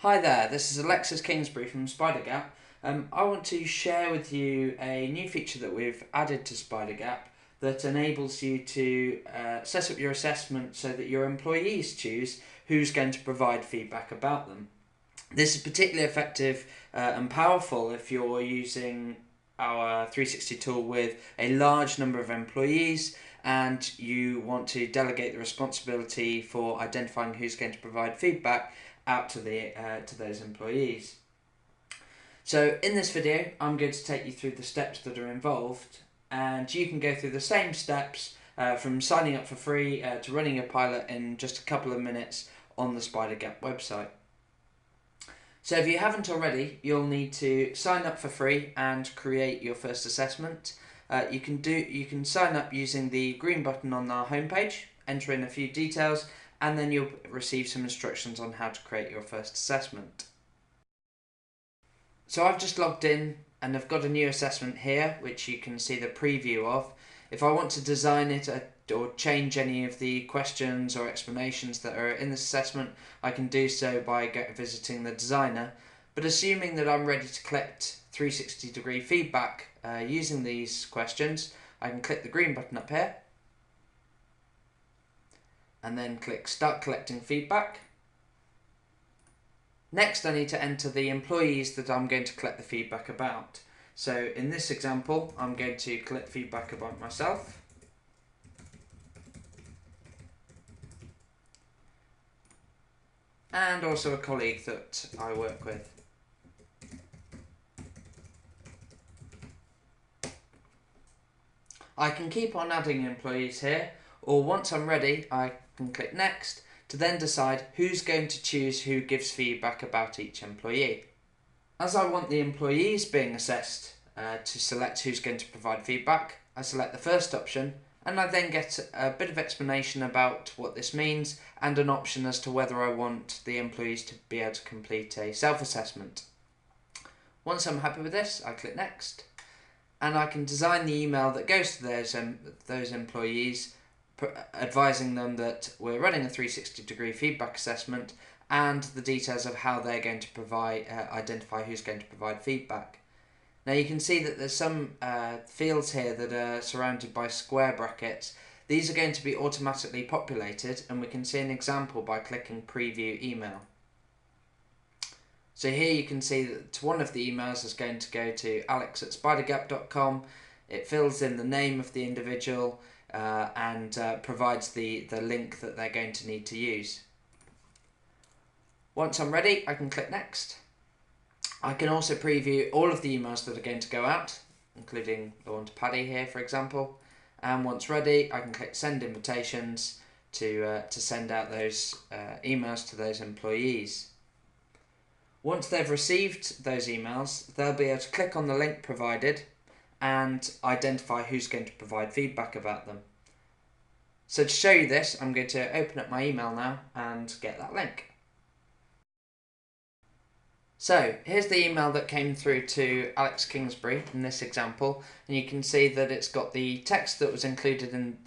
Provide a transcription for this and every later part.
Hi there, this is Alexis Kingsbury from Spidergap. I want to share with you a new feature that we've added to Spidergap that enables you to set up your assessment so that your employees choose who's going to provide feedback about them. This is particularly effective and powerful if you're using our 360 tool with a large number of employees and you want to delegate the responsibility for identifying who's going to provide feedback out to those employees. So in this video, I'm going to take you through the steps that are involved, and you can go through the same steps from signing up for free to running a pilot in just a couple of minutes on the Spidergap website. So if you haven't already, you'll need to sign up for free and create your first assessment. You can sign up using the green button on our homepage, enter in a few details, and then you'll receive some instructions on how to create your first assessment. So I've just logged in and I've got a new assessment here which you can see the preview of. If I want to design it or change any of the questions or explanations that are in this assessment, I can do so by visiting the designer. But assuming that I'm ready to collect 360-degree feedback using these questions, I can click the green button up here and then click Start Collecting Feedback. Next, I need to enter the employees that I'm going to collect the feedback about. So in this example, I'm going to collect feedback about myself. And also a colleague that I work with. I can keep on adding employees here, or once I'm ready, I can click Next to then decide who's going to choose who gives feedback about each employee. As I want the employees being assessed to select who's going to provide feedback, I select the first option and I then get a bit of explanation about what this means and an option as to whether I want the employees to be able to complete a self-assessment. Once I'm happy with this, I click Next and I can design the email that goes to those employees, advising them that we're running a 360-degree feedback assessment and the details of how they're going to identify who's going to provide feedback. Now you can see that there's some fields here that are surrounded by square brackets. These are going to be automatically populated, and we can see an example by clicking Preview Email. So here you can see that one of the emails is going to go to alex@spidergap.com. It fills in the name of the individual and provides the link that they're going to need to use. Once I'm ready, I can click Next. I can also preview all of the emails that are going to go out, including the one to Paddy here, for example. And once ready, I can click Send Invitations to send out those emails to those employees. Once they've received those emails, they'll be able to click on the link provided and identify who's going to provide feedback about them. So to show you this, I'm going to open up my email now and get that link. So here's the email that came through to Alex Kingsbury in this example, and you can see that it's got the text that was included in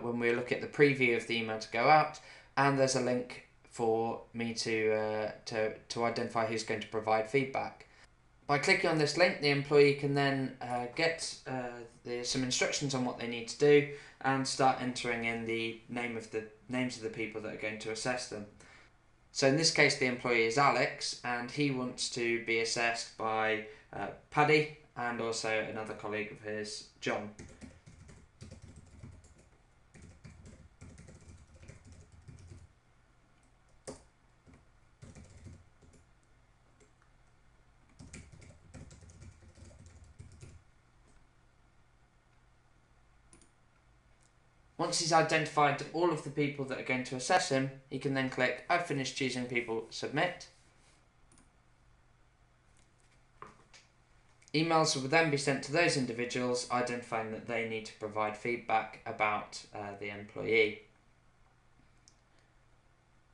when we look at the preview of the email to go out, and there's a link for me to identify who's going to provide feedback. By clicking on this link, the employee can then get some instructions on what they need to do and start entering in the names of the people that are going to assess them. So in this case, the employee is Alex, and he wants to be assessed by Paddy and also another colleague of his, John. Once he's identified all of the people that are going to assess him, he can then click I've finished choosing people, submit. Emails will then be sent to those individuals identifying that they need to provide feedback about the employee.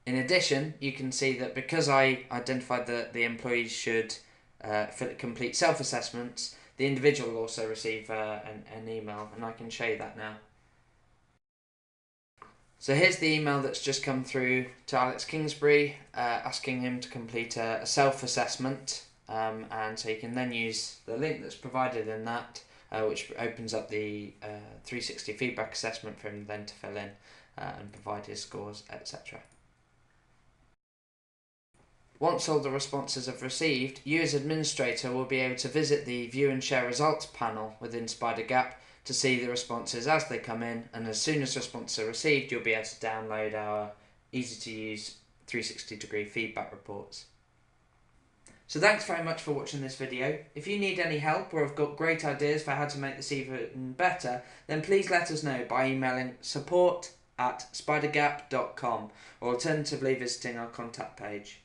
In addition, you can see that because I identified that the employees should complete self-assessments, the individual will also receive an email, and I can show you that now. So here's the email that's just come through to Alex Kingsbury asking him to complete a self-assessment, and so you can then use the link that's provided in that, which opens up the 360 feedback assessment for him then to fill in and provide his scores, etc. Once all the responses are received, you as administrator will be able to visit the View and Share Results panel within Spidergap to see the responses as they come in, and as soon as responses are received, you'll be able to download our easy-to-use 360-degree feedback reports. So thanks very much for watching this video. If you need any help or have got great ideas for how to make this even better, then please let us know by emailing support@spidergap.com or alternatively visiting our contact page.